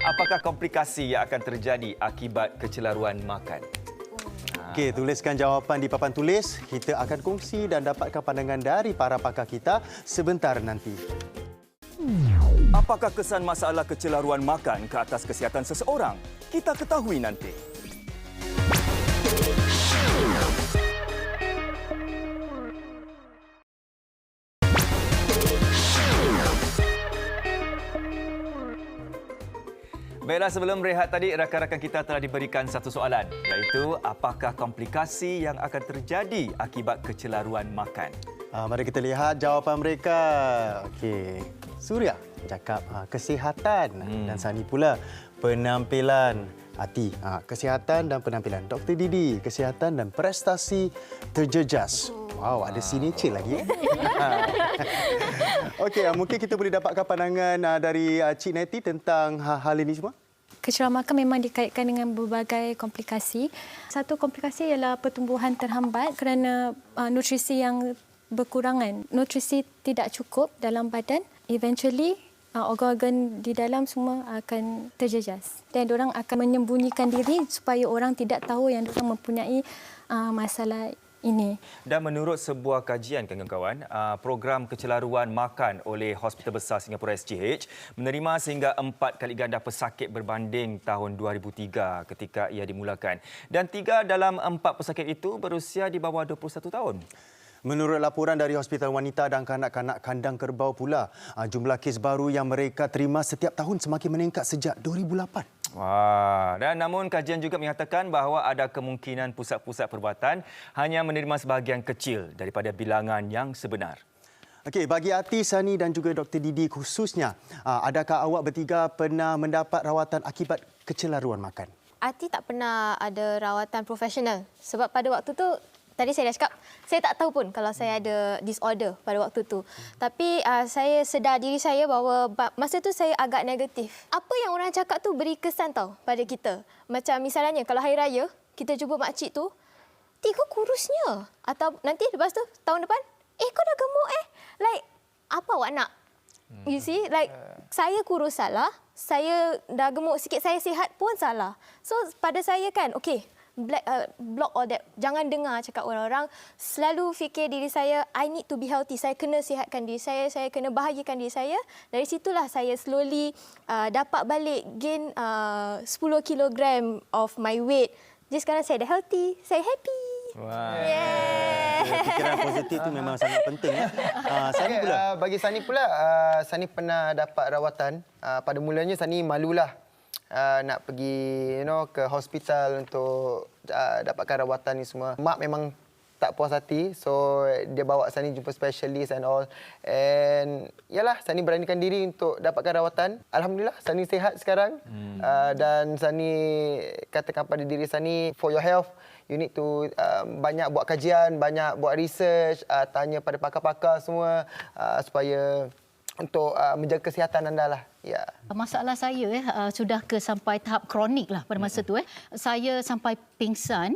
Apakah komplikasi yang akan terjadi akibat kecelaruan makan? Okey, tuliskan jawapan di papan tulis. Kita akan kongsi dan dapatkan pandangan dari para pakar kita sebentar nanti. Apakah kesan masalah kecelaruan makan ke atas kesihatan seseorang? Kita ketahui nanti. Baiklah, sebelum rehat tadi, rakan-rakan kita telah diberikan satu soalan, iaitu apakah komplikasi yang akan terjadi akibat kecelaruan makan? Mari kita lihat jawapan mereka. Okey, Surya cakap kesihatan dan Sani pula penampilan. Hati, kesihatan dan penampilan. Dr. Didi, kesihatan dan prestasi terjejas. Wow, ada signature lagi. Okey, mungkin kita boleh dapatkan pandangan dari Cik Neti tentang hal ini semua. Kecelaruan makan memang dikaitkan dengan berbagai komplikasi. Satu komplikasi ialah pertumbuhan terhambat kerana nutrisi yang berkurangan. Nutrisi tidak cukup dalam badan. Eventually, organ-organ di dalam semua akan terjejas. Dan diorang akan menyembunyikan diri supaya orang tidak tahu yang diorang mempunyai masalah ini. Dan menurut sebuah kajian kawan-kawan, program kecelaruan makan oleh Hospital Besar Singapura SGH menerima sehingga 4 kali ganda pesakit berbanding tahun 2003 ketika ia dimulakan. Dan 3 dalam 4 pesakit itu berusia di bawah 21 tahun. Menurut laporan dari Hospital Wanita dan Kanak-kanak Kandang Kerbau pula, jumlah kes baru yang mereka terima setiap tahun semakin meningkat sejak 2008. Wah, dan namun kajian juga menyatakan bahawa ada kemungkinan pusat-pusat perubatan hanya menerima sebahagian kecil daripada bilangan yang sebenar. Okey, bagi Ati, Sani dan juga Dr. Didi khususnya, adakah awak bertiga pernah mendapat rawatan akibat kecelaruan makan? Ati tak pernah ada rawatan profesional sebab pada waktu tu tadi saya dah cakap, saya tak tahu pun kalau saya ada disorder pada waktu tu. Tapi saya sedar diri saya bahawa masa tu saya agak negatif. Apa yang orang cakap tu beri kesan tau pada kita. Macam misalnya kalau hari raya, kita jumpa makcik tu, "Kau kurusnya." Atau nanti lepas tu, tahun depan, kau dah gemuk Like, apa awak nak? You see, like saya kurus salah, saya dah gemuk sikit, saya sihat pun salah. So pada saya kan, okey, block all that. Jangan dengar cakap orang-orang. Selalu fikir diri saya, I need to be healthy. Saya kena sihatkan diri saya kena bahagiakan diri saya. Dari situlah saya slowly dapat balik gain 10 kilogram of my weight. Jadi sekarang saya dah healthy, saya happy. Wah. Fikiran positif itu memang sangat penting. Sani pula. Bagi Sani pula, Sani pernah dapat rawatan. Pada mulanya Sani malulah. Nak pergi ke hospital untuk dapatkan rawatan ni semua. Mak memang tak puas hati, so dia bawa Sani jumpa specialist and all. And yalah, Sani beranikan diri untuk dapatkan rawatan. Alhamdulillah, Sani sihat sekarang. Dan Sani katakan pada diri Sani, for your health, you need to banyak buat kajian, banyak buat research, tanya pada pakar-pakar semua supaya untuk menjaga kesihatan anda lah. Ya. Masalah saya sudah sampai tahap kronik lah pada masa tu. Saya sampai pingsan,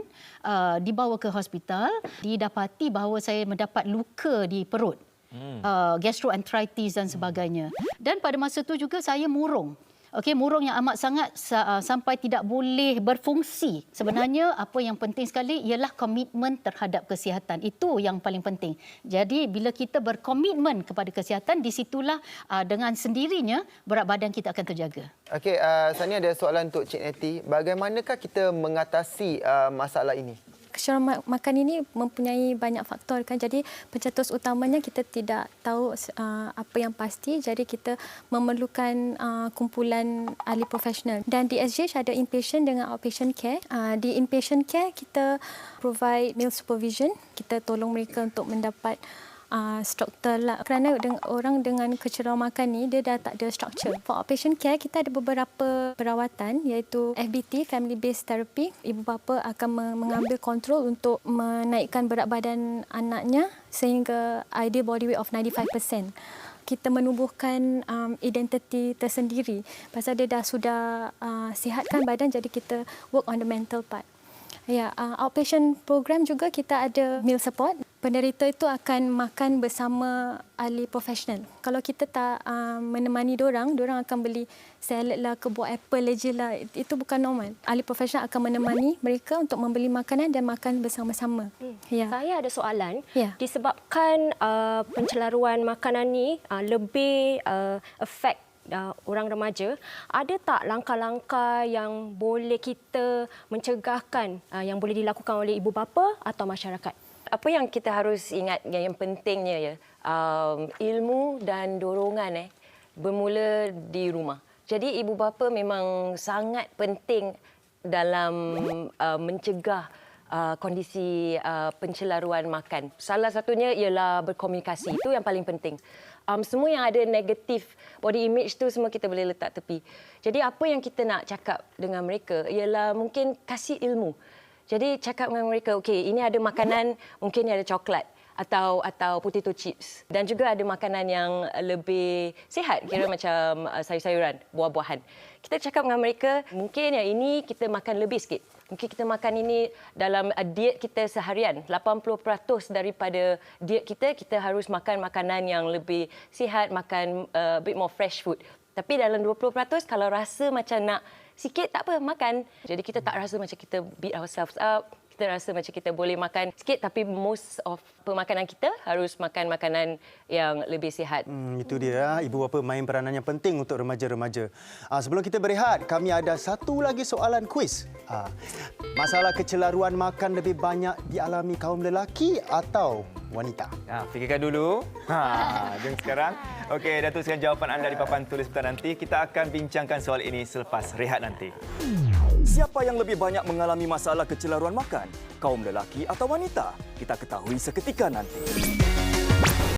dibawa ke hospital, didapati bahawa saya mendapat luka di perut. Gastroenteritis dan sebagainya. Dan pada masa tu juga saya murung. Okey, murung yang amat sangat sampai tidak boleh berfungsi. Sebenarnya apa yang penting sekali ialah komitmen terhadap kesihatan. Itu yang paling penting. Jadi bila kita berkomitmen kepada kesihatan, di situlah dengan sendirinya berat badan kita akan terjaga. Okey, Sani ada soalan untuk Cik Neti. Bagaimanakah kita mengatasi masalah ini? Kecelaruan makan ini mempunyai banyak faktor kan. Jadi pencetus utamanya kita tidak tahu apa yang pasti. Jadi kita memerlukan kumpulan ahli profesional. Dan di SGH ada inpatient dengan outpatient care. Di inpatient care kita provide meal supervision. Kita tolong mereka untuk mendapat struktur lah. Kerana orang dengan kecelaruan makan ni dia dah tak ada struktur. For outpatient care kita ada beberapa perawatan iaitu FBT, Family Based Therapy. Ibu bapa akan mengambil kontrol untuk menaikkan berat badan anaknya sehingga ideal body weight of 95%. Kita menubuhkan identiti tersendiri. Pasal dia dah sudah sihatkan badan, jadi kita work on the mental part. Ya, outpatient program juga kita ada meal support. Penderita itu akan makan bersama ahli profesional. Kalau kita tak menemani diorang akan beli salad lah, buah apple je lah. Itu bukan normal. Ahli profesional akan menemani mereka untuk membeli makanan dan makan bersama-sama. Ya. Saya ada soalan. Ya. Disebabkan pencelaruan makanan ni lebih affect orang remaja, ada tak langkah-langkah yang boleh kita mencegahkan yang boleh dilakukan oleh ibu bapa atau masyarakat? Apa yang kita harus ingat yang pentingnya ya, ilmu dan dorongan bermula di rumah. Jadi ibu bapa memang sangat penting dalam mencegah kondisi pencelaruan makan. Salah satunya ialah berkomunikasi. Itu yang paling penting. Semua yang ada negatif body image tu semua kita boleh letak tepi. Jadi apa yang kita nak cakap dengan mereka ialah mungkin kasih ilmu. Jadi cakap dengan mereka, okey, ini ada makanan, mungkin ada coklat atau potato chips, dan juga ada makanan yang lebih sihat, kira macam sayur-sayuran, buah-buahan. Kita cakap dengan mereka, mungkin yang ini kita makan lebih sikit. Mungkin kita makan ini dalam diet kita seharian. 80% daripada diet kita harus makan makanan yang lebih sihat, makan a bit more fresh food. Tapi dalam 20% kalau rasa macam nak sikit, tak apa, makan. Jadi kita tak rasa macam kita beat ourselves up. Kita rasa macam kita boleh makan sikit, tapi most of pemakanan kita harus makan makanan yang lebih sihat. Itu dia, ibu bapa main peranan yang penting untuk remaja-remaja. Sebelum kita berehat, kami ada satu lagi soalan kuis. Masalah kecelaruan makan lebih banyak dialami kaum lelaki atau wanita? Fikirkan dulu. Jom sekarang. Okey, dah tuliskan jawapan anda di papan tulis petang nanti. Kita akan bincangkan soal ini selepas rehat nanti. Siapa yang lebih banyak mengalami masalah kecelaruan makan? Kaum lelaki atau wanita? Kita ketahui seketika nanti.